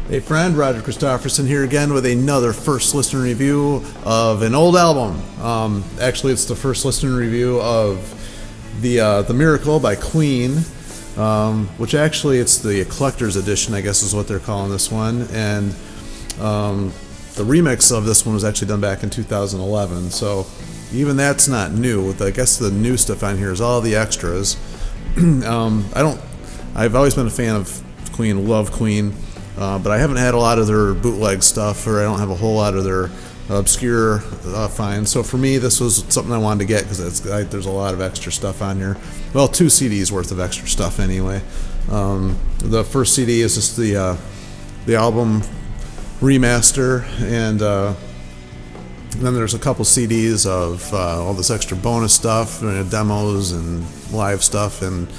Hey friend, Roger Christofferson here again with another first listen review of an old album. Actually, it's the first listen review of the Miracle by Queen, which actually it's the collector's edition, I guess is what they're calling this one. And the remix of this one was actually done back in 2011, so even that's not new. I guess the new stuff on here is all the extras. I've always been a fan of Queen, love Queen. But I haven't had a lot of their bootleg stuff, or I don't have a whole lot of their obscure finds. So for me, this was something I wanted to get because there's a lot of extra stuff on here. Well, 2 CDs worth of extra stuff anyway. The first CD is just the album remaster, and then there's a couple CDs of all this extra bonus stuff, demos and live stuff, and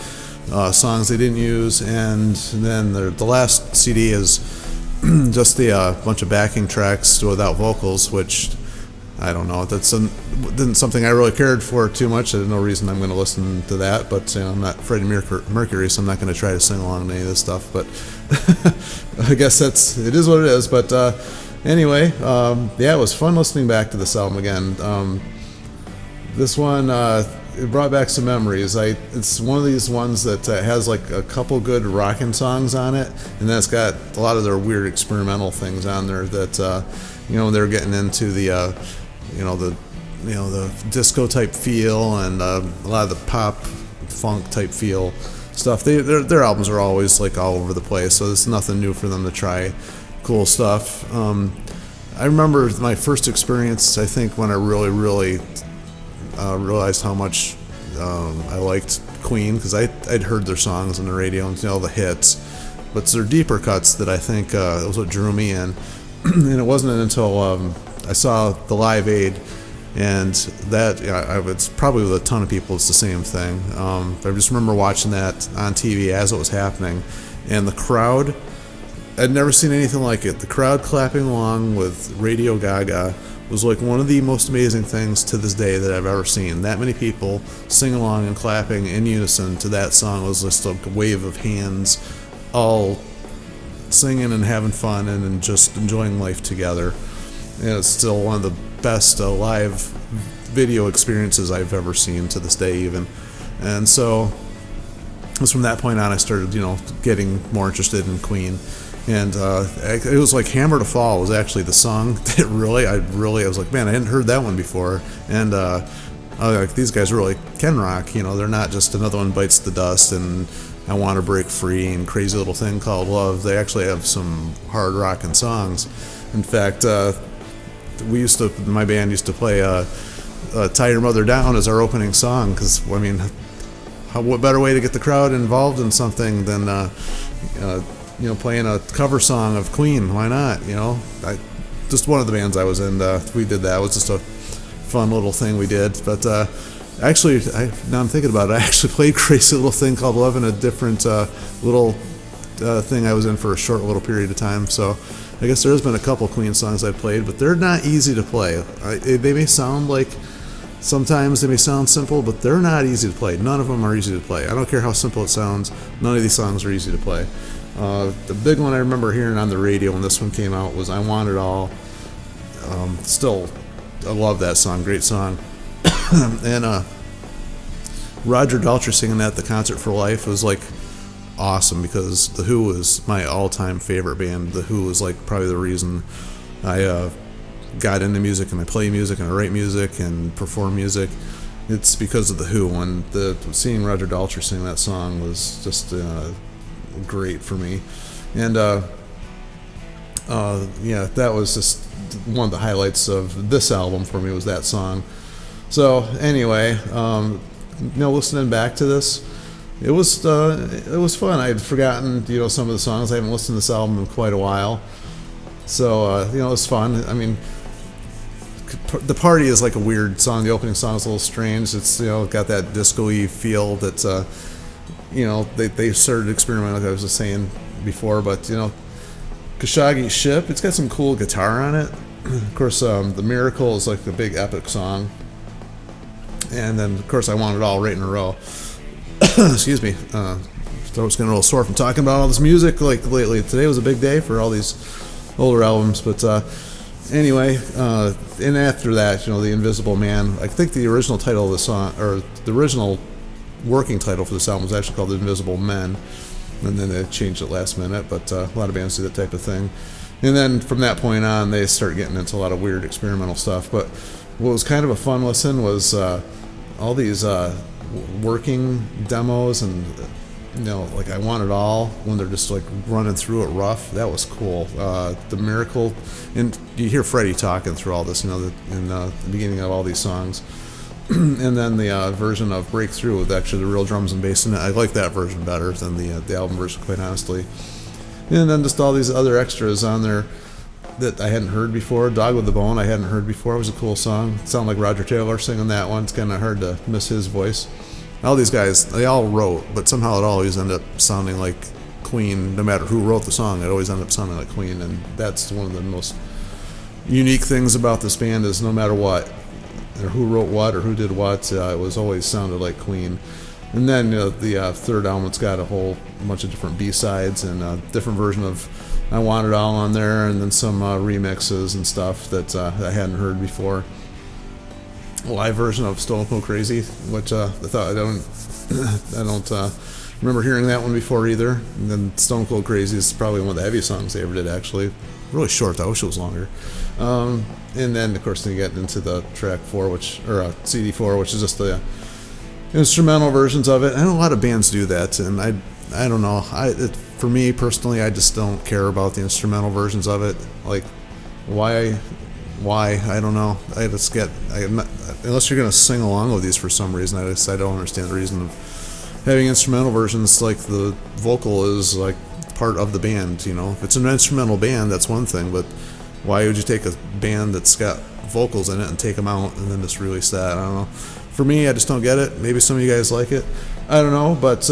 songs they didn't use, and then the last CD is just a bunch of backing tracks without vocals, which I don't know. That's isn't something I really cared for too much. There's no reason I'm going to listen to that, but I'm not Freddie Mercury, so I'm not going to try to sing along to any of this stuff. But I guess it is what it is. But anyway, yeah, it was fun listening back to this album again. This one. It brought back some memories. It's one of these ones that has like a couple good rockin' songs on it, and then it's got a lot of their weird experimental things on there that they're getting into the disco type feel and a lot of the pop funk type feel stuff. Their albums are always like all over the place, so there's nothing new for them to try cool stuff. I remember my first experience, I think, when I really realized how much I liked Queen, because I'd heard their songs on the radio and all the hits, but it's their deeper cuts that I think was what drew me in. And it wasn't until I saw the Live Aid, and that it's probably with a ton of people it's the same thing. I just remember watching that on TV as it was happening, and the crowd, I'd never seen anything like it. The crowd clapping along with Radio Gaga was like one of the most amazing things to this day that I've ever seen. That many people sing along and clapping in unison to that song. It was just a wave of hands, all singing and having fun and just enjoying life together. And it's still one of the best live video experiences I've ever seen to this day even. And so it was from that point on I started, getting more interested in Queen. And it was like Hammer to Fall was actually the song that I was like, man, I hadn't heard that one before. And like, these guys really can rock. They're not just another one bites the dust and I Want to Break Free and Crazy Little Thing Called Love. They actually have some hard rocking songs. In fact, my band used to play Tie Your Mother Down as our opening song, because, I mean, what better way to get the crowd involved in something than playing a cover song of Queen? Why not? Just one of the bands I was in, we did that. It was just a fun little thing we did. But actually, now I'm thinking about it, I actually played Crazy Little Thing Called Love in a different little thing I was in for a short little period of time. So I guess there's been a couple Queen songs I played, but they're not easy to play. They may sound like, sometimes they may sound simple, but they're not easy to play. None of them are easy to play. I don't care how simple it sounds. None of these songs are easy to play. The big one I remember hearing on the radio when this one came out was I Want It All. Still, I love that song. Great song. And Roger Daltrey singing that at the Concert for Life was like awesome, because The Who was my all-time favorite band. The Who was like probably the reason I got into music, and I play music and I write music and perform music. It's because of The Who, and seeing Roger Daltrey sing that song was just great for me. And yeah, that was just one of the highlights of this album for me, was that song. So anyway, listening back to this, it was fun. I had forgotten some of the songs. I haven't listened to this album in quite a while, so it was fun. I mean, The Party is like a weird song. The opening song is a little strange. It's got that disco-y feel that they started experimenting, like I was just saying before. But Khashoggi's Ship, it's got some cool guitar on it. Of course, The Miracle is like a big epic song. And then, of course, I Want It All right in a row. Excuse me. throat's getting a little sore from talking about all this music like lately. Today was a big day for all these older albums, but anyway, and after that, The Invisible Man. I think the original title of the song, or the original working title for this album, was actually called The Invisible Men, and then they changed it last minute. But a lot of bands do that type of thing. And then from that point on, they start getting into a lot of weird experimental stuff. But what was kind of a fun listen was all these working demos, and like I Want It All, when they're just like running through it rough. That was cool. The Miracle, and you hear Freddie talking through all this, in the beginning of all these songs. And then the version of Breakthrough with actually the real drums and bass in it. I like that version better than the album version, quite honestly. And then just all these other extras on there that I hadn't heard before. Dog with the Bone I hadn't heard before. It was a cool song. It sounded like Roger Taylor singing that one. It's kind of hard to miss his voice. All these guys, they all wrote, but somehow it always ended up sounding like Queen. No matter who wrote the song, it always ended up sounding like Queen. And that's one of the most unique things about this band, is no matter what, or who wrote what, or who did what, it was always sounded like Queen. And then the third album, it's got a whole bunch of different B-sides and a different version of I Want It All on there, and then some remixes and stuff that I hadn't heard before. A live version of Stone Cold Crazy, which I don't remember hearing that one before either. And then Stone Cold Crazy is probably one of the heaviest songs they ever did, actually. Really short, though. I wish it was longer. And then, of course, they get into the track 4, CD 4, which is just the instrumental versions of it. I know a lot of bands do that, and I don't know. For me personally, I just don't care about the instrumental versions of it. Like, why? I don't know. Unless you're gonna sing along with these for some reason, I don't understand the reason of having instrumental versions. Like, the vocal is like part of the band. If it's an instrumental band, that's one thing, but why would you take a band that's got vocals in it and take them out and then just release that? I don't know. For me, I just don't get it. Maybe some of you guys like it. I don't know, but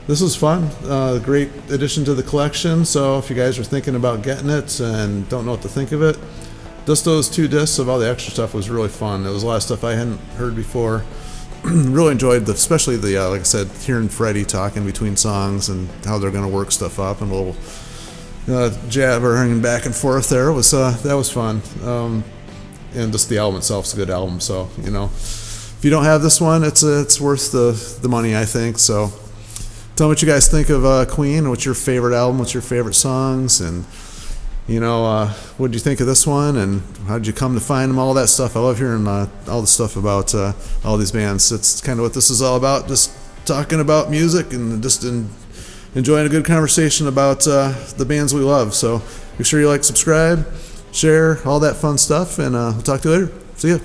this was fun. Great addition to the collection. So if you guys are thinking about getting it and don't know what to think of it, just those 2 discs of all the extra stuff was really fun. It was a lot of stuff I hadn't heard before. Really enjoyed especially the like I said, hearing Freddie talking between songs and how they're going to work stuff up, and a little jabbering back and forth there. That was fun. And just the album itself is a good album. So if you don't have this one, it's worth the money, I think. So tell me what you guys think of Queen. What's your favorite album? What's your favorite songs? And what did you think of this one? And how did you come to find them? All that stuff. I love hearing all the stuff about all these bands. It's kind of what this is all about. Just talking about music and just enjoying a good conversation about the bands we love. So make sure you like, subscribe, share, all that fun stuff. And we'll talk to you later. See ya.